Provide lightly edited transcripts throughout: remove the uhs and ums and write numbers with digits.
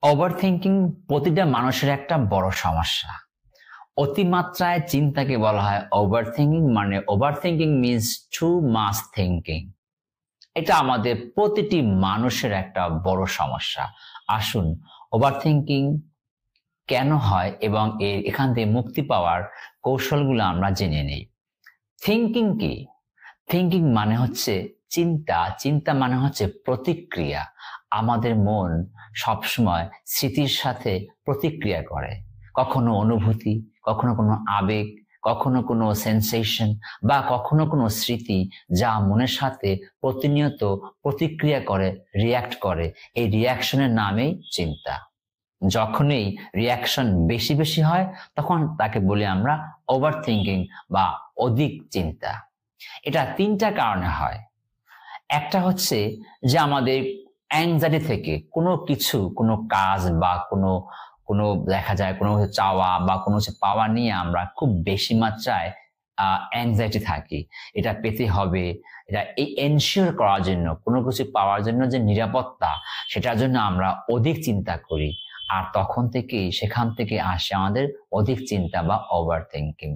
Over thinking প্রতিটা মানুষের একটা বড় সমস্যা। অতিমাত্রায় চিন্তাকে বলা হয় ওভার থিঙ্কিং। মানে over thinking means too much thinking. এটা আমাদের প্রতিটি মানুষের একটা বড় সমস্যা। আসুন ওভার থিঙ্কিং কেন হয় এবং এখান থেকে মুক্তি পাওয়ার কৌশলগুলো আমরা জেনে নিই। থিঙ্কিং কি? থিঙ্কিং মানে হচ্ছে চিন্তা। চিন্তা মানে হচ্ছে প্রতিক্রিয়া। আমাদের মন সবসময় স্মৃতির সাথে প্রতিক্রিয়া করে, কখনো অনুভূতি, কখনো কোনো আবেগ, কখনো কোনো সেন্সেশন বা কখনো কোনো স্মৃতি, যা মনের সাথে প্রতিনিয়ত প্রতিক্রিয়া করে, রিয়্যাক্ট করে। এই রিয়াকশনের নামেই চিন্তা। যখনই রিয়াকশন বেশি বেশি হয় তখন তাকে বলি আমরা ওভার থিঙ্কিং বা অধিক চিন্তা। এটা তিনটা কারণে হয়। একটা হচ্ছে যে আমাদের অ্যাংজাইটি থেকে কোনো কিছু, কোনো কাজ বা কোনো কোনো দেখা যায় কোনো কিছু চাওয়া বা কোনো কিছু পাওয়া নিয়ে আমরা খুব বেশি মাত্রায় অ্যাংজাইটি থাকি। এটা পেতে হবে, এটা এই এনশিওর করার জন্য, কোনো কিছু পাওয়ার জন্য যে নিরাপত্তা, সেটার জন্য আমরা অধিক চিন্তা করি। আর তখন থেকেই সেখান থেকে আসে আমাদের অধিক চিন্তা বা ওভার থিঙ্কিং।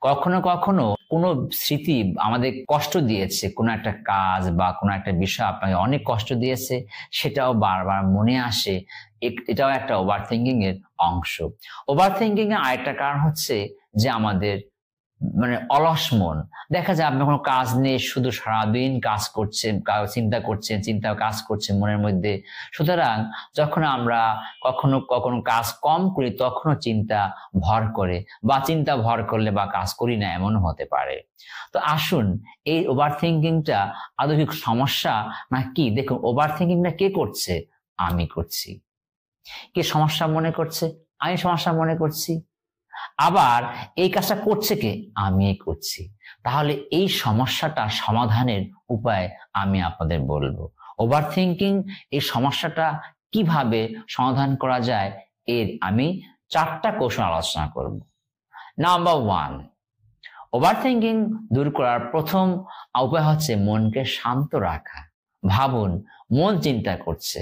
কখনো কখনো কোনো স্মৃতি আমাদের কষ্ট দিয়েছে, কোনো একটা কাজ বা কোনো একটা বিষয় আপনাকে অনেক কষ্ট দিয়েছে, সেটাও বারবার মনে আসে। এটাও একটা ওভার থিঙ্কিং এর অংশ। ওভার থিঙ্কিং এর আরেকটা কারণ হচ্ছে যে আমাদের অলস মন। দেখা যায় আপনি কোনো কাজ নিয়ে শুধু সারাদিন কাজ করছেন, চিন্তা করছেন, চিন্তা কাজ করছে মনের মধ্যে। সুতরাং যখন আমরা কখনো কখনো কাজ কম করি তখনও চিন্তা ভর করে, বা চিন্তা ভর করলে বা কাজ করি না, এমনও হতে পারে। তো আসুন, এই ওভার থিঙ্কিংটা আদৌ কি সমস্যা না কি? দেখুন, ওভার থিঙ্কিংটা কে করছে? আমি করছি। কে সমস্যা মনে করছে? আমি সমস্যা মনে করছি। আবার এই কাজটা করছে কে? আমি করছি। তাহলে এই সমস্যাটা সমাধানের উপায় আমি আপনাদের বলবো। ওভার থিঙ্কিং এই সমস্যাটা কিভাবে সমাধান করা যায়, এর আমি 4টা কৌশল আলোচনা করব। নাম্বার 1, ওভার থিঙ্কিং দূর করার প্রথম উপায় হচ্ছে মনকে শান্ত রাখা। ভাবুন, মন চিন্তা করছে,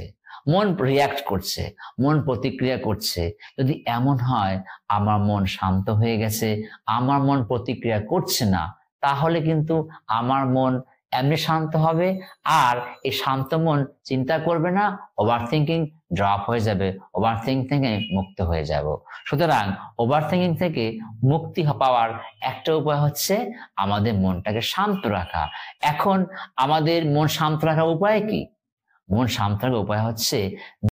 মন রিয়াক্ট করছে, মন প্রতিক্রিয়া করছে। যদি এমন হয় আমার মন শান্ত হয়ে গেছে, আমার মন প্রতিক্রিয়া করছে না, তাহলে কিন্তু আমার মন এমনি শান্ত হবে, আর এই শান্ত মন চিন্তা করবে না, ওভার থিঙ্কিং ড্রপ হয়ে যাবে, ওভার থিঙ্কিং থেকে মুক্ত হয়ে যাব। সুতরাং ওভার থিঙ্কিং থেকে মুক্তি পাওয়ার একটা উপায় হচ্ছে আমাদের মনটাকে শান্ত রাখা। এখন আমাদের মন শান্ত রাখার উপায় কি? মন শান্ত রাখার উপায় হচ্ছে